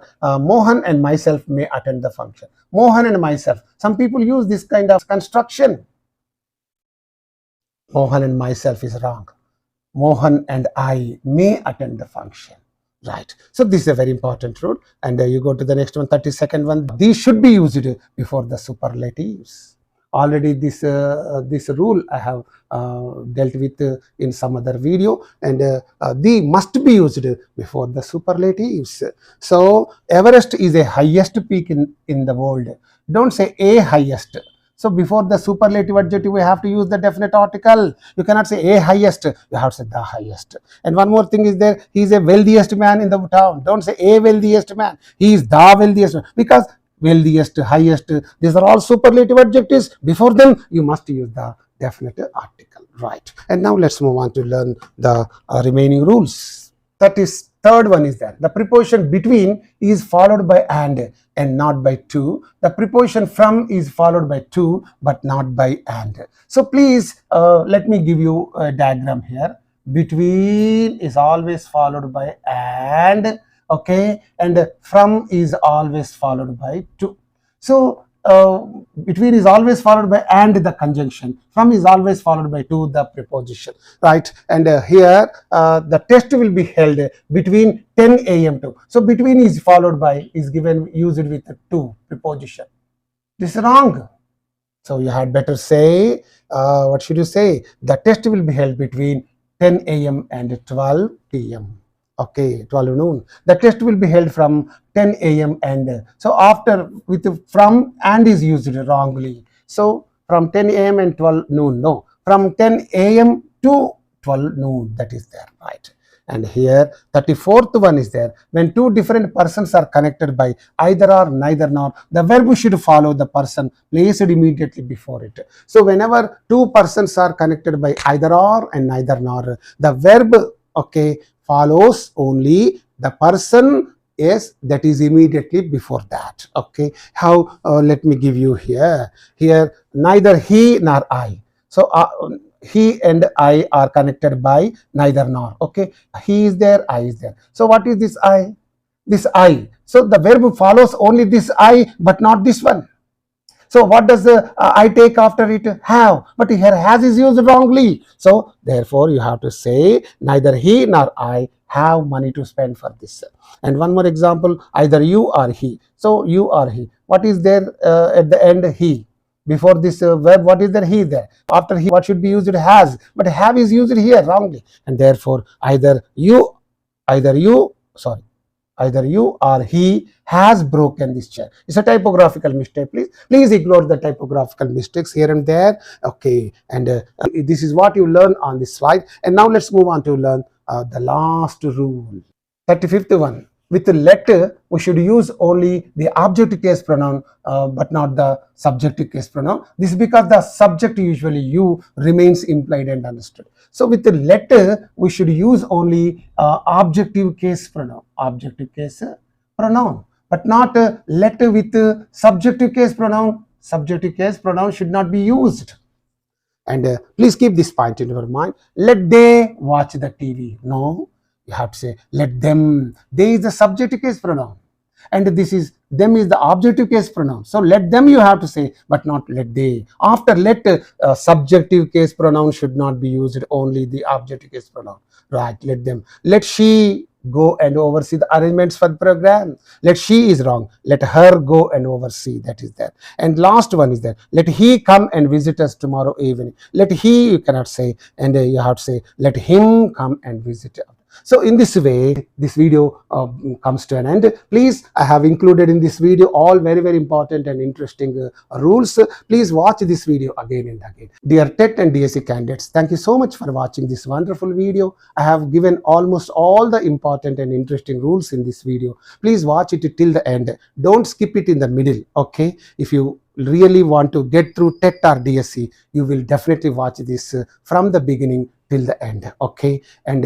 S1: Mohan and myself may attend the function. Mohan and myself. Some people use this kind of construction. Mohan and myself is wrong. Mohan and I may attend the function. Right. So this is a very important rule. And you go to the next one, 32nd one. These should be used before the superlatives. Already this rule I have dealt with in some other video, and the must be used before the superlatives. So Everest is a highest peak in the world. Don't say a highest. So before the superlative adjective we have to use the definite article. You cannot say a highest, you have to say the highest. And one more thing is there. He is a wealthiest man in the town. Don't say a wealthiest man. He is the wealthiest man, because wealthiest, highest, these are all superlative adjectives. Before them you must use the definite article. Right. And now let's move on to learn the remaining rules. 33rd one is that the preposition between is followed by and not by to. The preposition from is followed by to but not by and. So please let me give you a diagram here. Between is always followed by and. Okay, and from is always followed by to. So between is always followed by and the conjunction. From is always followed by to the preposition. Right. And here the test will be held between 10 a.m. to. So between is followed by is given used with the to preposition. This is wrong. So you had better say, what should you say? The test will be held between 10 a.m. and 12 p.m. Okay, 12 noon. The test will be held from 10 a.m. and so after with from and is used wrongly. So from 10 a.m. and 12 noon. No, from 10 a.m. to 12 noon. That is there. Right. And here 34th one is there. When two different persons are connected by either or, neither nor, the verb should follow the person placed immediately before it. So whenever two persons are connected by either or and neither nor, the verb, okay, follows only the person that is immediately before that. Okay, how? Let me give you here neither he nor I. So he and I are connected by neither nor. Okay, he is there, I is there. So what is this I? This I. So the verb follows only this I but not this one. So what does the I take after it? Have. But here has is used wrongly. So therefore you have to say neither he nor I have money to spend for this. And one more example, either you or he. So you or he. What is there at the end? He. Before this verb, what is there? He there. After he, what should be used? Has. But have is used here wrongly. And therefore, either you or he has broken this chair. It's a typographical mistake. Please ignore the typographical mistakes here and there. Okay, and this is what you learn on this slide. And now let's move on to learn the last rule. 35th one. With the let, we should use only the objective case pronoun, but not the subjective case pronoun. This is because the subject, usually you, remains implied and understood. So with the let, we should use only objective case pronoun, but not let with subjective case pronoun. Subjective case pronoun should not be used. And please keep this point in your mind. Let they watch the TV. No. You have to say, let them. They is the subjective case pronoun. And this is, them is the objective case pronoun. So let them you have to say, but not let they. After let, subjective case pronoun should not be used, only the objective case pronoun. Right, let them. Let she go and oversee the arrangements for the program. Let she is wrong. Let her go and oversee. That is there. And last one is there. Let he come and visit us tomorrow evening. Let he you cannot say, and you have to say, let him come and visit us. So in this way, this video comes to an end. Please, I have included in this video all very important and interesting rules. Please watch this video again and again. Dear TET and DSC candidates, thank you so much for watching this wonderful video. I have given almost all the important and interesting rules in this video. Please watch it till the end. Don't skip it in the middle, okay? If you really want to get through TET or DSC, you will definitely watch this from the beginning till the end, okay? And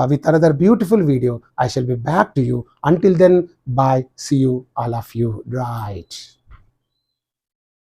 S1: with another beautiful video, I shall be back to you. Until then, bye. See you, all of you. Right.